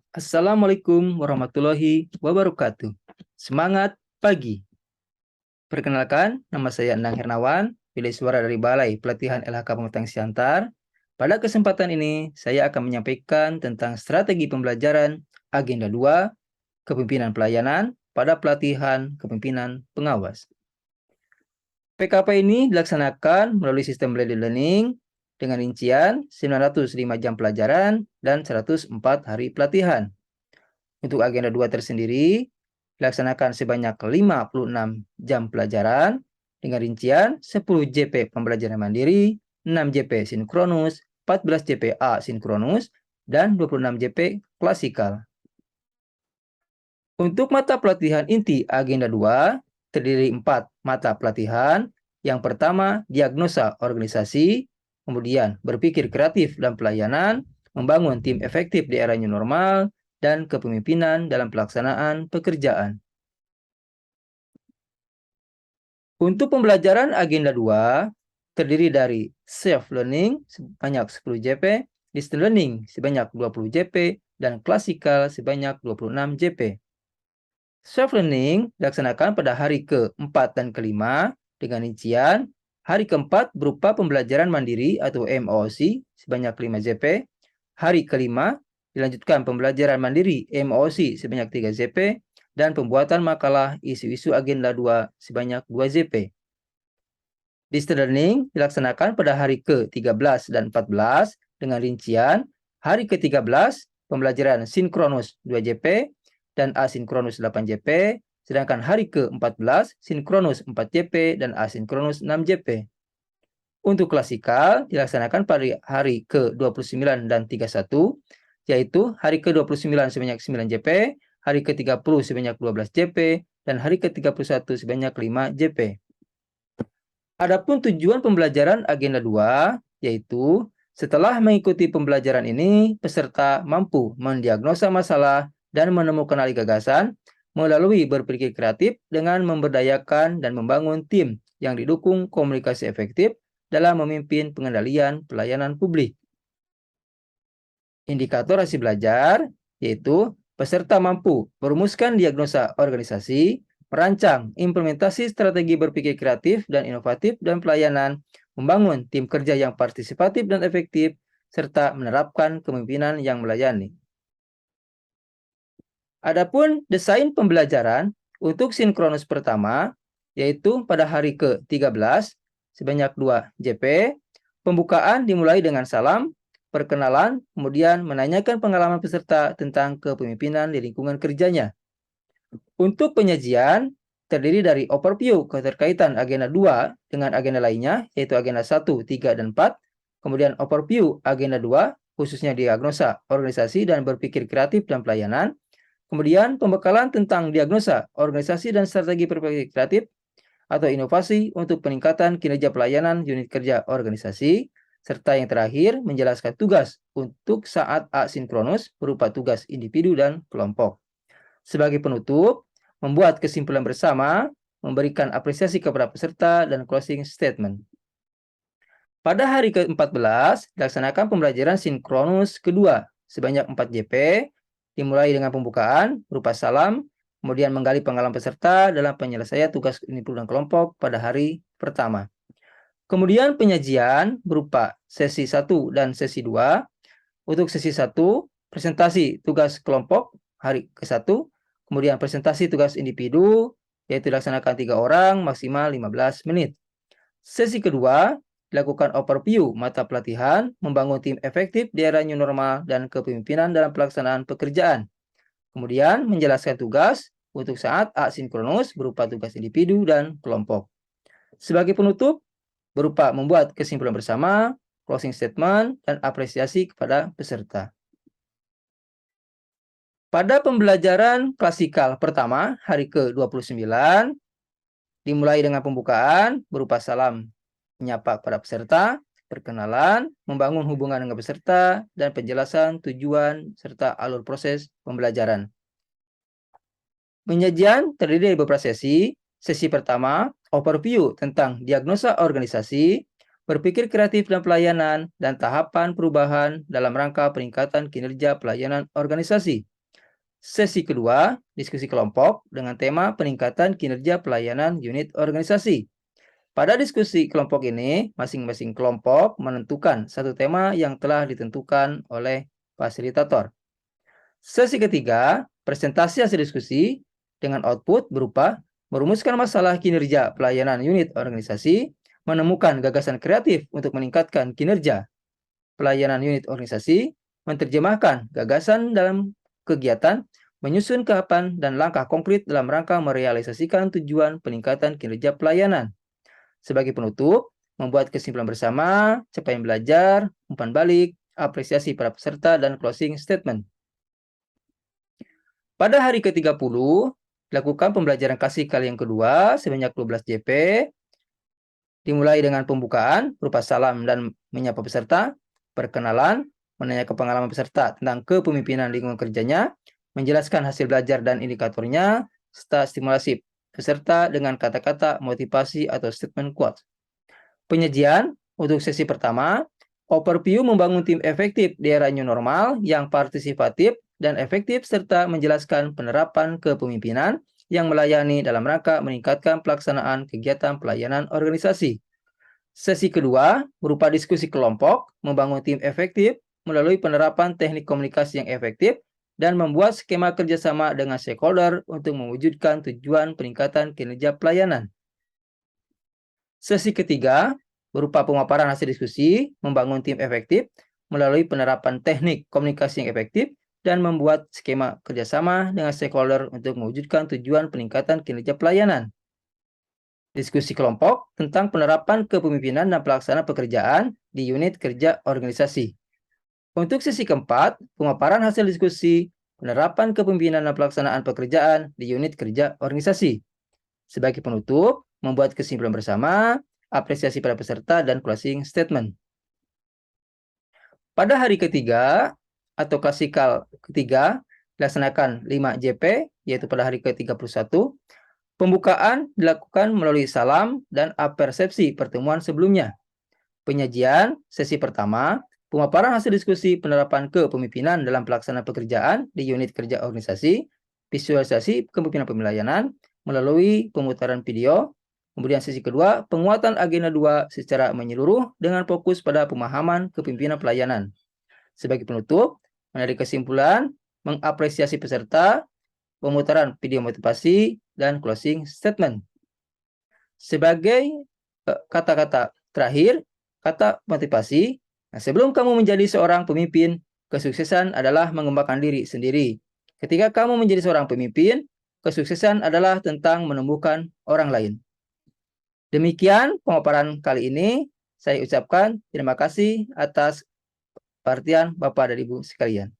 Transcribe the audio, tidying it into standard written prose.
Assalamualaikum warahmatullahi wabarakatuh. Semangat pagi. Perkenalkan, nama saya Endang Hernawan, pilih suara dari Balai Pelatihan LHK Pematang Siantar. Pada kesempatan ini, saya akan menyampaikan tentang strategi pembelajaran Agenda 2, Kepemimpinan Pelayanan pada Pelatihan Kepemimpinan Pengawas. PKP ini dilaksanakan melalui sistem blended learning dengan rincian 905 jam pelajaran dan 104 hari pelatihan. Untuk agenda 2 tersendiri, dilaksanakan sebanyak 56 jam pelajaran dengan rincian 10 JP pembelajaran mandiri, 6 JP sinkronus, 14 JP asinkronus, dan 26 JP klasikal. Untuk mata pelatihan inti agenda 2, terdiri 4 mata pelatihan. Yang pertama, diagnosa organisasi, kemudian berpikir kreatif dan pelayanan, membangun tim efektif di era new normal, dan kepemimpinan dalam pelaksanaan pekerjaan. Untuk pembelajaran agenda 2, terdiri dari self-learning sebanyak 10 JP, distance learning sebanyak 20 JP, dan klasikal sebanyak 26 JP. Self-learning dilaksanakan pada hari ke-4 dan ke-5 dengan rincian hari ke-4 berupa pembelajaran mandiri atau MOOC sebanyak 5 JP, hari ke-5 dilanjutkan pembelajaran mandiri MOOC sebanyak 3 JP, dan pembuatan makalah isu-isu agenda 2 sebanyak 2 JP. Distance learning dilaksanakan pada hari ke-13 dan 14 dengan rincian hari ke-13 pembelajaran sinkronus 2 JP, dan asinkronus 8 JP, sedangkan hari ke-14 sinkronus 4 JP dan asinkronus 6 JP. Untuk klasikal dilaksanakan pada hari ke-29 dan 31, yaitu hari ke-29 sebanyak 9 JP, hari ke-30 sebanyak 12 JP, dan hari ke-31 sebanyak 5 JP. Adapun tujuan pembelajaran agenda 2, yaitu setelah mengikuti pembelajaran ini, peserta mampu mendiagnosa masalah dan menemukan alih gagasan melalui berpikir kreatif dengan memberdayakan dan membangun tim yang didukung komunikasi efektif dalam memimpin pengendalian pelayanan publik. Indikator hasil belajar, yaitu peserta mampu merumuskan diagnosa organisasi, merancang implementasi strategi berpikir kreatif dan inovatif dan pelayanan, membangun tim kerja yang partisipatif dan efektif, serta menerapkan kepemimpinan yang melayani. Adapun desain pembelajaran untuk sinkronus pertama, yaitu pada hari ke-13 sebanyak 2 JP, pembukaan dimulai dengan salam, perkenalan, kemudian menanyakan pengalaman peserta tentang kepemimpinan di lingkungan kerjanya. Untuk penyajian, terdiri dari overview keterkaitan agenda 2 dengan agenda lainnya, yaitu agenda 1, 3, dan 4, kemudian overview agenda 2, khususnya diagnosa, organisasi, dan berpikir kreatif dan pelayanan, kemudian pembekalan tentang diagnosa, organisasi, dan strategi berpikir kreatif atau inovasi untuk peningkatan kinerja pelayanan unit kerja organisasi, serta yang terakhir menjelaskan tugas untuk saat asinkronus berupa tugas individu dan kelompok. Sebagai penutup, membuat kesimpulan bersama, memberikan apresiasi kepada peserta, dan closing statement. Pada hari ke-14, dilaksanakan pembelajaran sinkronus kedua sebanyak 4 JP, dimulai dengan pembukaan berupa salam, kemudian menggali pengalaman peserta dalam penyelesaian tugas individu dan kelompok pada hari pertama. Kemudian penyajian berupa sesi 1 dan sesi 2. Untuk sesi 1, presentasi tugas kelompok hari ke-1, kemudian presentasi tugas individu, yaitu dilaksanakan 3 orang, maksimal 15 menit. Sesi kedua, dilakukan overview mata pelatihan, membangun tim efektif di era new normal, dan kepemimpinan dalam pelaksanaan pekerjaan. Kemudian menjelaskan tugas untuk saat asinkronus berupa tugas individu dan kelompok. Sebagai penutup, berupa membuat kesimpulan bersama, closing statement, dan apresiasi kepada peserta. Pada pembelajaran klasikal pertama, hari ke-29, dimulai dengan pembukaan berupa salam menyapa para peserta, perkenalan, membangun hubungan dengan peserta, dan penjelasan tujuan serta alur proses pembelajaran. Penyajian terdiri dari beberapa sesi. Sesi pertama, overview tentang diagnosa organisasi, berpikir kreatif dan pelayanan, dan tahapan perubahan dalam rangka peningkatan kinerja pelayanan organisasi. Sesi kedua, diskusi kelompok dengan tema peningkatan kinerja pelayanan unit organisasi. Pada diskusi kelompok ini, masing-masing kelompok menentukan satu tema yang telah ditentukan oleh fasilitator. Sesi ketiga, presentasi hasil diskusi dengan output berupa merumuskan masalah kinerja pelayanan unit organisasi, menemukan gagasan kreatif untuk meningkatkan kinerja pelayanan unit organisasi, menerjemahkan gagasan dalam kegiatan, menyusun tahapan dan langkah konkret dalam rangka merealisasikan tujuan peningkatan kinerja pelayanan. Sebagai penutup, membuat kesimpulan bersama, capaian belajar, umpan balik, apresiasi para peserta, dan closing statement. Pada hari ke-30, dilakukan pembelajaran kasih kali yang kedua sebanyak 12 JP, dimulai dengan pembukaan berupa salam dan menyapa peserta, perkenalan, menanyakan pengalaman peserta tentang kepemimpinan lingkungan kerjanya, menjelaskan hasil belajar dan indikatornya, serta stimulasi peserta dengan kata-kata motivasi atau statement quote. Penyajian untuk sesi pertama, overview membangun tim efektif di era new normal yang partisipatif dan efektif serta menjelaskan penerapan kepemimpinan yang melayani dalam rangka meningkatkan pelaksanaan kegiatan pelayanan organisasi. Sesi kedua berupa diskusi kelompok, membangun tim efektif melalui penerapan teknik komunikasi yang efektif dan membuat skema kerjasama dengan stakeholder untuk mewujudkan tujuan peningkatan kinerja pelayanan. Sesi ketiga berupa pemaparan hasil diskusi, membangun tim efektif melalui penerapan teknik komunikasi yang efektif dan membuat skema kerjasama dengan stakeholder untuk mewujudkan tujuan peningkatan kinerja pelayanan. Diskusi kelompok tentang penerapan kepemimpinan dan pelaksanaan pekerjaan di unit kerja organisasi. Untuk sesi keempat, pemaparan hasil diskusi, penerapan kepemimpinan dan pelaksanaan pekerjaan di unit kerja organisasi. Sebagai penutup, membuat kesimpulan bersama, apresiasi pada peserta, dan closing statement. Pada hari ketiga, atau klasikal ketiga, dilaksanakan 5 JP, yaitu pada hari ke-31. Pembukaan dilakukan melalui salam dan apersepsi pertemuan sebelumnya. Penyajian sesi pertama, pemaparan hasil diskusi penerapan kepemimpinan dalam pelaksanaan pekerjaan di unit kerja organisasi, visualisasi kepemimpinan pelayanan melalui pemutaran video. Kemudian sesi kedua, penguatan agenda 2 secara menyeluruh dengan fokus pada pemahaman kepemimpinan pelayanan. Sebagai penutup, menarik kesimpulan, mengapresiasi peserta, pemutaran video motivasi, dan closing statement. Sebagai kata-kata terakhir, kata motivasi, sebelum kamu menjadi seorang pemimpin, kesuksesan adalah mengembangkan diri sendiri. Ketika kamu menjadi seorang pemimpin, kesuksesan adalah tentang menumbuhkan orang lain. Demikian pemaparan kali ini. Saya ucapkan terima kasih atas perhatian Bapak dan Ibu sekalian.